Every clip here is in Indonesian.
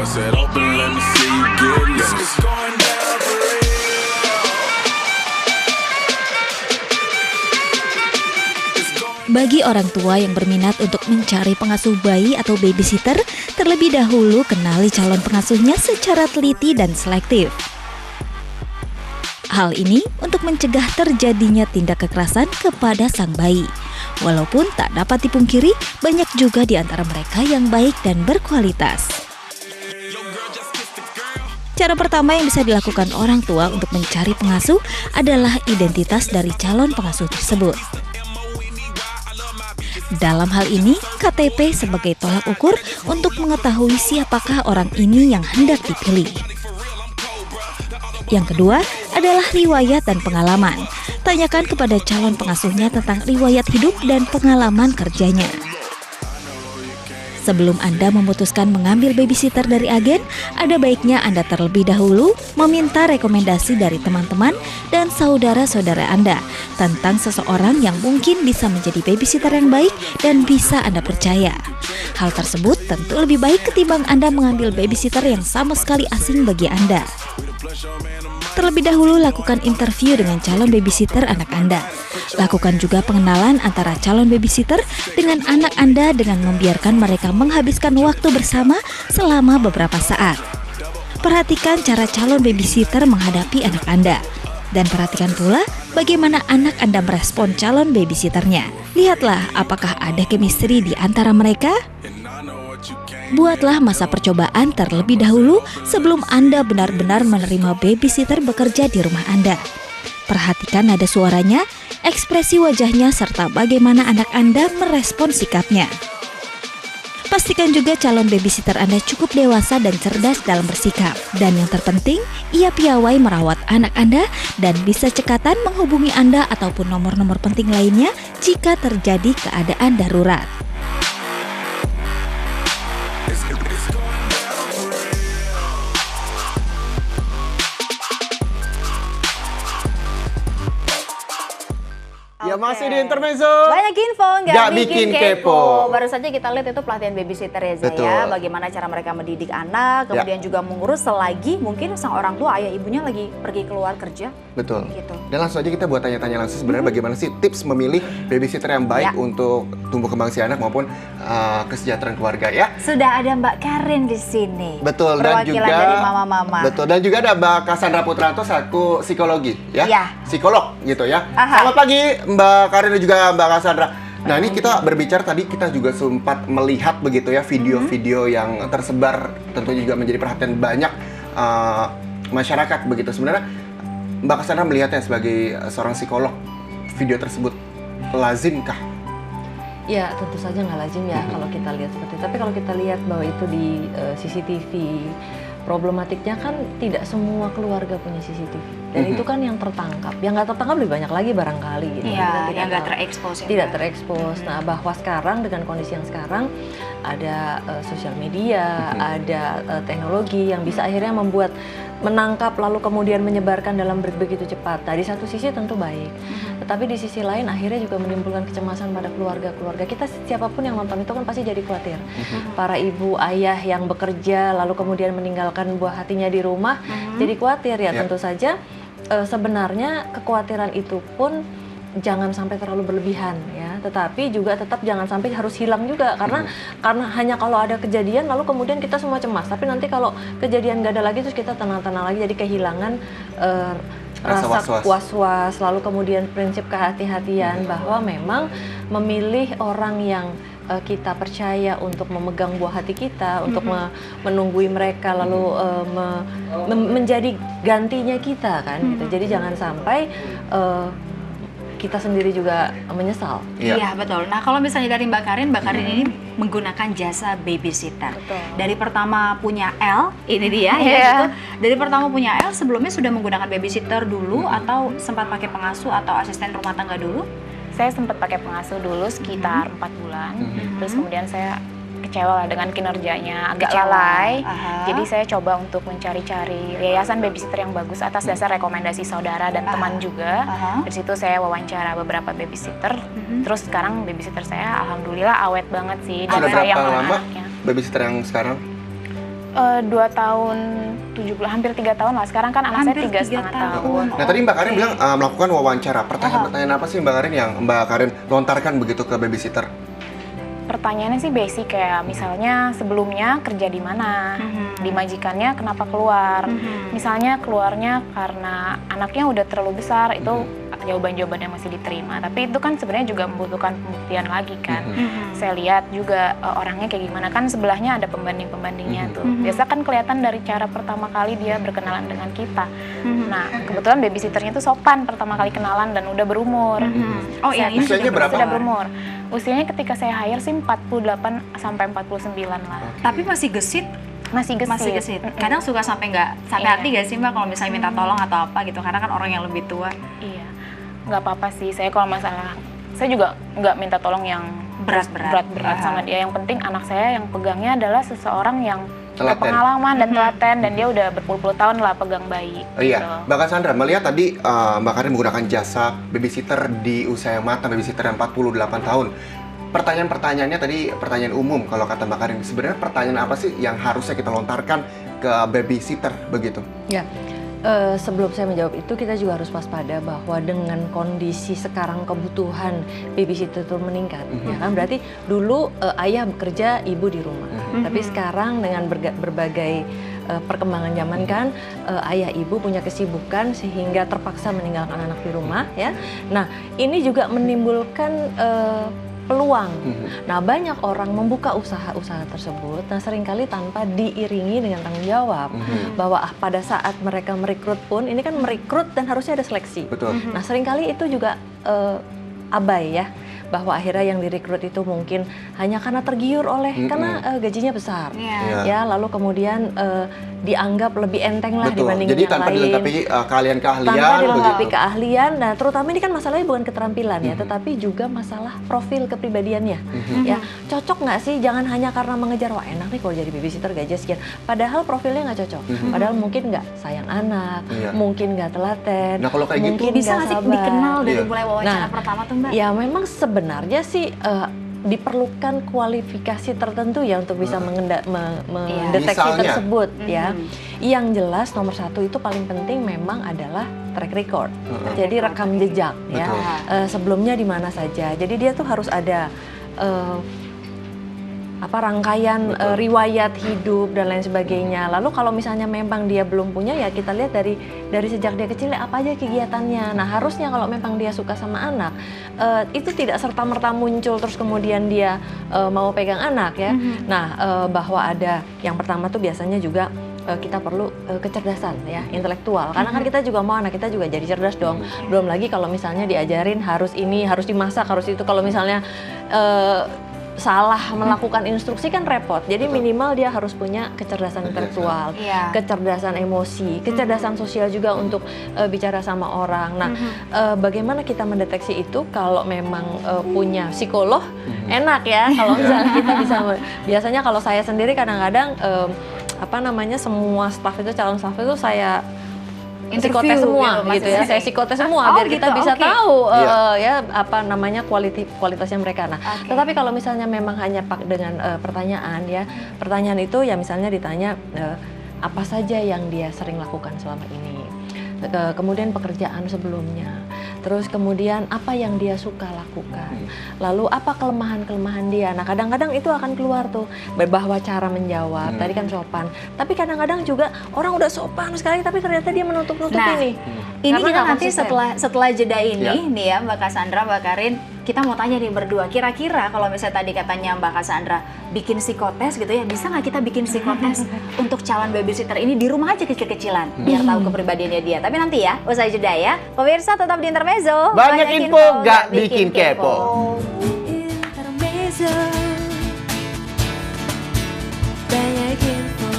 said, open, let me see you get loose. It's going down for real. Bagi orang tua yang berminat untuk mencari pengasuh bayi atau babysitter, terlebih dahulu kenali calon pengasuhnya secara teliti dan selektif. Hal ini untuk mencegah terjadinya tindak kekerasan kepada sang bayi. Walaupun tak dapat dipungkiri, banyak juga di antara mereka yang baik dan berkualitas. Cara pertama yang bisa dilakukan orang tua untuk mencari pengasuh adalah identitas dari calon pengasuh tersebut. Dalam hal ini, KTP sebagai tolak ukur untuk mengetahui siapakah orang ini yang hendak dipilih. Yang kedua adalah riwayat dan pengalaman. Tanyakan kepada calon pengasuhnya tentang riwayat hidup dan pengalaman kerjanya. Sebelum Anda memutuskan mengambil babysitter dari agen, ada baiknya Anda terlebih dahulu meminta rekomendasi dari teman-teman dan saudara-saudara Anda tentang seseorang yang mungkin bisa menjadi babysitter yang baik dan bisa Anda percaya. Hal tersebut tentu lebih baik ketimbang Anda mengambil babysitter yang sama sekali asing bagi Anda. Terlebih dahulu lakukan interview dengan calon babysitter anak Anda. Lakukan juga pengenalan antara calon babysitter dengan anak Anda dengan membiarkan mereka menghabiskan waktu bersama selama beberapa saat. Perhatikan cara calon babysitter menghadapi anak Anda. Dan perhatikan pula bagaimana anak Anda merespon calon babysitternya. Lihatlah apakah ada chemistry di antara mereka. Buatlah masa percobaan terlebih dahulu sebelum Anda benar-benar menerima babysitter bekerja di rumah Anda. Perhatikan nada suaranya, ekspresi wajahnya, serta bagaimana anak Anda merespon sikapnya. Pastikan juga calon babysitter Anda cukup dewasa dan cerdas dalam bersikap. Dan yang terpenting, ia piawai merawat anak Anda dan bisa cekatan menghubungi Anda ataupun nomor-nomor penting lainnya jika terjadi keadaan darurat. Ya masih di intermezzo. Banyak info, nggak bikin kepo. Baru saja kita lihat itu pelatihan babysitter ya Zaya. Betul. Bagaimana cara mereka mendidik anak, kemudian juga mengurus selagi mungkin sang orang tua ayah ibunya lagi pergi keluar kerja. Betul. Gitu. Dan langsung aja kita buat tanya-tanya langsung sebenarnya bagaimana sih tips memilih babysitter yang baik untuk tumbuh kembang si anak maupun kesejahteraan keluarga ya. Sudah ada Mbak Karin di sini. Betul, dan perwakilan juga dari mama-mama. Betul, dan juga ada Mbak Cassandra Putranto selaku psikologi ya. Iya. Psikolog gitu ya. Aha. Selamat pagi Mbak Karin dan juga Mbak Cassandra. Nah, ini kita berbicara tadi, kita juga sempat melihat begitu ya video-video yang tersebar, tentunya juga menjadi perhatian banyak masyarakat begitu. Sebenarnya Mbak Cassandra melihatnya sebagai seorang psikolog, video tersebut lazimkah? Ya, tentu saja nggak lazim ya kalau kita lihat seperti itu. Tapi kalau kita lihat bahwa itu di CCTV, problematiknya kan tidak semua keluarga punya CCTV. Dan itu kan yang tertangkap. Yang nggak tertangkap lebih banyak lagi barangkali. Gitu. Iya, yang nggak terekspos. Tidak terekspos. Nah, bahwa sekarang dengan kondisi yang sekarang ada sosial media, ada teknologi yang bisa akhirnya membuat menangkap lalu kemudian menyebarkan dalam begitu cepat. Nah, di satu sisi tentu baik, tetapi di sisi lain akhirnya juga menimbulkan kecemasan pada keluarga-keluarga kita. Siapapun yang nonton itu kan pasti jadi khawatir. Para ibu, ayah yang bekerja lalu kemudian meninggalkan buah hatinya di rumah jadi khawatir ya. Tentu saja sebenarnya kekhawatiran itu pun jangan sampai terlalu berlebihan ya, tetapi juga tetap jangan sampai harus hilang juga karena hanya kalau ada kejadian lalu kemudian kita semua cemas, tapi nanti kalau kejadian nggak ada lagi terus kita tenang-tenang lagi, jadi kehilangan rasa was-was, lalu kemudian prinsip kehati-hatian bahwa memang memilih orang yang kita percaya untuk memegang buah hati kita, untuk menunggui mereka, lalu menjadi gantinya kita kan, gitu. Jadi jangan sampai kita sendiri juga menyesal. Iya betul. Nah kalau misalnya dari Mbak Karin ini menggunakan jasa babysitter. Betul. Dari pertama punya L, ini dia ya gitu. Dari pertama punya L sebelumnya sudah menggunakan babysitter dulu atau sempat pakai pengasuh atau asisten rumah tangga dulu? Saya sempat pakai pengasuh dulu sekitar 4 bulan. Terus kemudian saya kecewa lah dengan kinerjanya, agak lalai. Jadi saya coba untuk mencari-cari yayasan babysitter yang bagus atas dasar rekomendasi saudara dan teman juga. Dari situ saya wawancara beberapa babysitter. Terus sekarang babysitter saya alhamdulillah awet banget sih. Dan Sudah sayang berapa sama lama anaknya. babysitter yang sekarang? 2 tahun 7 bulan, hampir 3 tahun lah. Sekarang kan anak Hampir saya 3 3,5 tahun. tahun. Nah tadi Mbak Karin bilang melakukan wawancara. Pertanyaan-pertanyaan apa sih Mbak Karin yang Mbak Karin lontarkan begitu ke babysitter? Pertanyaannya sih basic, kayak misalnya sebelumnya kerja di mana, di majikannya kenapa keluar. Misalnya keluarnya karena anaknya udah terlalu besar, itu jawaban-jawaban yang masih diterima. Tapi itu kan sebenarnya juga membutuhkan pembuktian lagi kan. Saya lihat juga orangnya kayak gimana, kan sebelahnya ada pembanding-pembandingnya tuh. Biasa kan kelihatan dari cara pertama kali dia berkenalan dengan kita. Nah, kebetulan babysitternya tuh sopan pertama kali kenalan dan udah berumur. Oh iya, ini Usianya berapa? Sudah berumur. Usianya ketika saya hire sih 48 sampai 49 lah. tapi masih gesit. Masih gesit. Masih gesit. Kadang suka sampai nggak sakit hati gak sih Mbak kalau misalnya minta tolong atau apa gitu, karena kan orang yang lebih tua. Iya. Nggak apa-apa sih. Saya kalau masalah, saya juga nggak minta tolong yang berat-berat sama dia. Yang penting anak saya yang pegangnya adalah seseorang yang berpengalaman dan telaten, dan dia udah berpuluh-puluh tahun lah pegang bayi. Oh iya, gitu. Mbak Cassandra, melihat tadi Mbak Karin menggunakan jasa babysitter di usia yang matang, babysitter yang 48 tahun. Pertanyaan-pertanyaannya tadi pertanyaan umum kalau kata Mbak Karin. Sebenarnya pertanyaan apa sih yang harusnya kita lontarkan ke babysitter begitu? Ya, sebelum saya menjawab itu, kita juga harus waspada bahwa dengan kondisi sekarang kebutuhan babysitter itu meningkat, ya kan? Berarti dulu ayah bekerja, ibu di rumah. Tapi sekarang dengan berbagai perkembangan zaman kan, ayah ibu punya kesibukan sehingga terpaksa meninggalkan anak di rumah, ya. Nah, ini juga menimbulkan peluang. Nah, banyak orang membuka usaha-usaha tersebut, nah seringkali tanpa diiringi dengan tanggung jawab. Bahwa pada saat mereka merekrut pun, ini kan merekrut dan harusnya ada seleksi. Betul. Nah, seringkali itu juga abai ya, bahwa akhirnya yang direkrut itu mungkin hanya karena tergiur oleh karena gajinya besar, ya, lalu kemudian dianggap lebih enteng lah dibanding Jadi yang tanpa lain. dilengkapi keahlian-keahlian, Tanpa dilengkapi begitu. keahlian, nah terutama ini kan masalahnya bukan keterampilan ya, tetapi juga masalah profil kepribadiannya. Ya, cocok nggak sih? Jangan hanya karena mengejar, wah enak nih kalau jadi babysitter gajinya sekian. Padahal profilnya nggak cocok. Padahal mungkin nggak sayang anak, mungkin nggak telaten. Nah, kalau kayak gitu, mungkin Bisa nggak sih sabar. dikenal dari Iya. mulai wawancara Nah, pertama tuh Mbak? Ya memang sebenarnya sih diperlukan kualifikasi tertentu ya untuk bisa mendeteksi Misalnya. tersebut ya. Yang jelas nomor satu itu paling penting memang adalah track record. Jadi rekam jejak ya. Sebelumnya di mana saja. Jadi dia tuh harus ada rangkaian riwayat hidup dan lain sebagainya. Lalu kalau misalnya memang dia belum punya, ya kita lihat dari sejak dia kecil apa aja kegiatannya. Nah, harusnya kalau memang dia suka sama anak, itu tidak serta-merta muncul terus kemudian dia mau pegang anak ya. Nah, bahwa ada yang pertama tuh biasanya juga kita perlu kecerdasan ya, intelektual. Karena kan kita juga mau anak kita juga jadi cerdas dong. Belum lagi kalau misalnya diajarin harus ini, harus dimasak, harus itu. Kalau misalnya salah melakukan instruksi kan repot. Jadi minimal dia harus punya kecerdasan intelektual, kecerdasan emosi, kecerdasan sosial juga untuk bicara sama orang. Nah, bagaimana kita mendeteksi itu? Kalau memang punya psikolog, enak ya. Kalau misalnya kita bisa, biasanya kalau saya sendiri kadang-kadang semua staff itu, calon staff itu saya psikotes semua gitu ya, saya psikotes semua biar kita bisa tahu kualitasnya mereka. Nah, tetapi kalau misalnya memang hanya dengan pertanyaan ya, pertanyaan itu ya misalnya ditanya apa saja yang dia sering lakukan selama ini, kemudian pekerjaan sebelumnya, terus kemudian apa yang dia suka lakukan, lalu apa kelemahan-kelemahan dia. Nah, kadang-kadang itu akan keluar tuh bahwa cara menjawab tadi kan sopan, tapi kadang-kadang juga orang udah sopan sekali tapi ternyata dia menutup-nutup ini. Ini Karena kita nggak nanti konsisten. setelah jeda ini nih ya Mbak Cassandra, Mbak Karin, kita mau tanya nih berdua, kira-kira kalau misalnya tadi katanya Mbak Cassandra bikin psikotes gitu ya, bisa nggak kita bikin psikotes untuk calon babysitter ini di rumah aja kecil-kecilan biar tahu kepribadiannya dia. Tapi nanti ya, usai jeda ya. Pemirsa tetap di Intermezzo. Banyak info, nggak bikin kepo. Intermezzo, banyak info,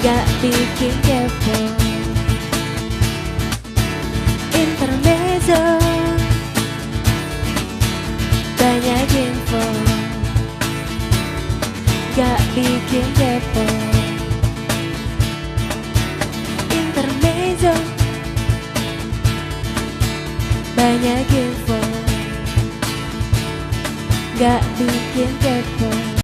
gak bikin kepo. Intermezzo, banyak info, gak bikin kepo. Intermezzo, banyak info, gak bikin kepo.